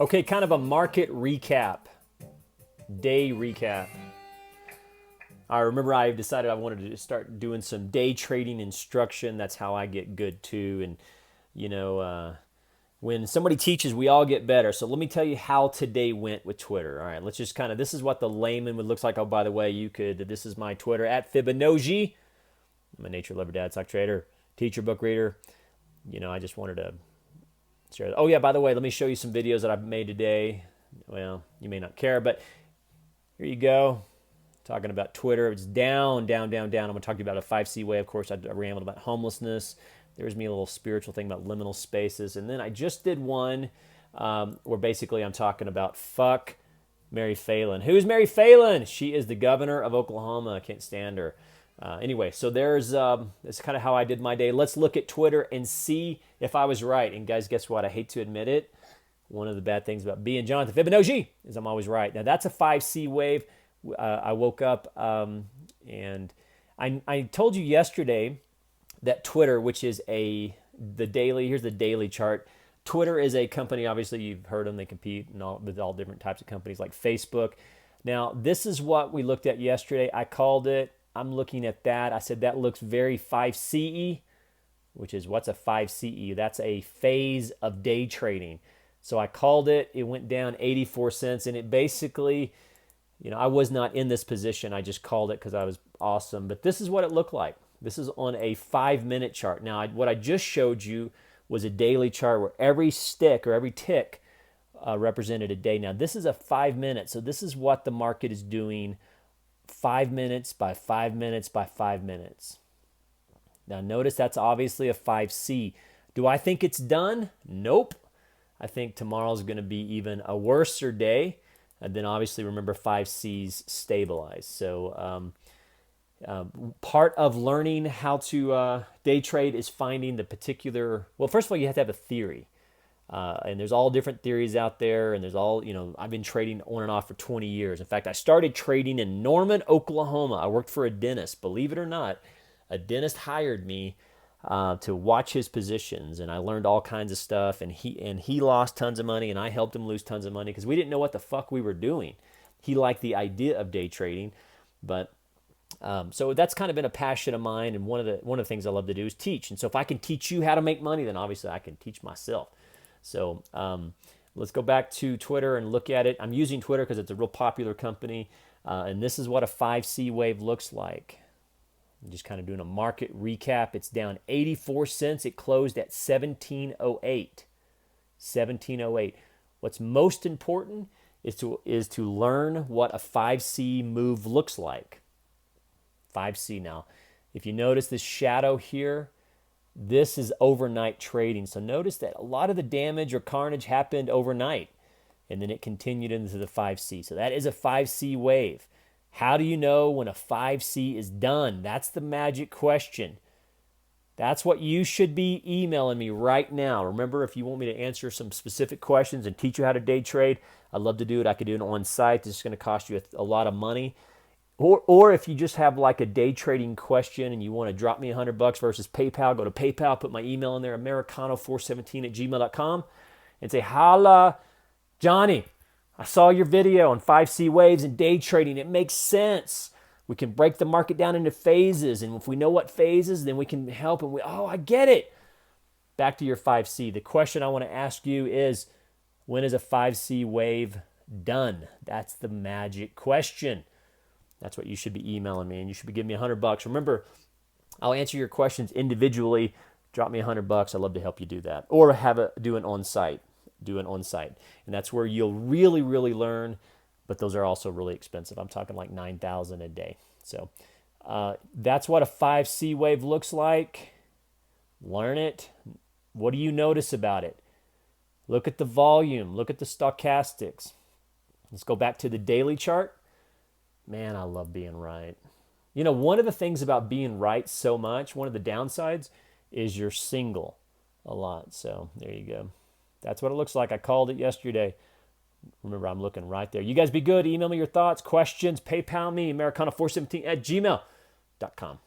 Okay, kind of a market recap, day recap. I remember I decided I wanted to start doing some day trading instruction. That's how I get good too. And, you know, when somebody teaches, we all get better. So let me tell you how today went with Twitter. All right, let's just kind of, this is what the layman would look like. Oh, by the way, this is my Twitter, at Fibonacci. I'm a nature lover, dad, stock trader, teacher, book reader. You know, I just wanted to share. Oh, yeah, by the way, let me show you some videos that I've made today. Well, you may not care, but here you go. Talking about Twitter. It's down, down, down, down. I'm going to talk to you about a 5C way. Of course, I rambled about homelessness. There's me a little spiritual thing about liminal spaces. And then I just did one where basically I'm talking about fuck Mary Phelan. Who's Mary Phelan? She is the governor of Oklahoma. I can't stand her. Anyway, so that's kind of how I did my day. Let's look at Twitter and see if I was right. And guys, guess what? I hate to admit it. One of the bad things about being Jonathan Fibonacci is I'm always right. Now, that's a 5C wave. I woke up and I told you yesterday that Twitter, which is here's the daily chart. Twitter is a company, obviously you've heard them, they compete with all different types of companies like Facebook. Now, this is what we looked at yesterday. I called it. I'm looking at that. I said that looks very 5CE, which is what's a 5CE? That's a phase of day trading. So I called it. It went down 84 cents, and it basically, you know, I was not in this position. I just called it because I was awesome. But this is what it looked like. This is on a 5-minute chart. Now, what I just showed you was a daily chart where every stick or every tick represented a day. Now, this is a 5 minute. So this is what the market is doing 5 minutes by 5 minutes by 5 minutes. Now, notice that's obviously a 5C. Do I think it's done? Nope. I think tomorrow's going to be even a worser day. And then obviously remember 5Cs stabilize. So part of learning how to day trade is finding the particular, well, first of all, you have to have a theory. And there's all different theories out there. And there's all, you know, I've been trading on and off for 20 years. In fact, I started trading in Norman, Oklahoma. I worked for a dentist. Believe it or not, a dentist hired me to watch his positions, and I learned all kinds of stuff, and he lost tons of money, and I helped him lose tons of money because we didn't know what the fuck we were doing. He liked the idea of day trading, but so that's kind of been a passion of mine, and one of the things I love to do is teach. And so if I can teach you how to make money, then obviously I can teach myself. So let's go back to Twitter and look at it. I'm using Twitter because it's a real popular company, and this is what a 5C wave looks like. I'm just kind of doing a market recap. It's down 84 cents. It closed at 1708. 1708. What's most important is to learn what a 5C move looks like. 5C now. If you notice this shadow here, this is overnight trading. So notice that a lot of the damage or carnage happened overnight, and then it continued into the 5C. So that is a 5C wave. How do you know when a 5C is done? That's the magic question. That's what you should be emailing me right now. Remember, if you want me to answer some specific questions and teach you how to day trade, I'd love to do it. I could do it on site. This is going to cost you a lot of money. Or if you just have like a day trading question and you want to drop me $100 versus PayPal, go to PayPal, put my email in there, americano417@gmail.com, and say, holla, Johnny, I saw your video on 5C waves and day trading. It makes sense. We can break the market down into phases. And if we know what phases, then we can help. And I get it. Back to your 5C. The question I want to ask you is, when is a 5C wave done? That's the magic question. That's what you should be emailing me. And you should be giving me $100. Remember, I'll answer your questions individually. Drop me $100. I'd love to help you do that. Or do an on-site. And that's where you'll really, really learn, but those are also really expensive. I'm talking like $9,000 a day. So that's what a 5C wave looks like. Learn it. What do you notice about it? Look at the volume. Look at the stochastics. Let's go back to the daily chart. Man, I love being right. You know, one of the things about being right so much, one of the downsides is you're single a lot. So there you go. That's what it looks like. I called it yesterday. Remember, I'm looking right there. You guys be good. Email me your thoughts, questions, PayPal me, americano417@gmail.com.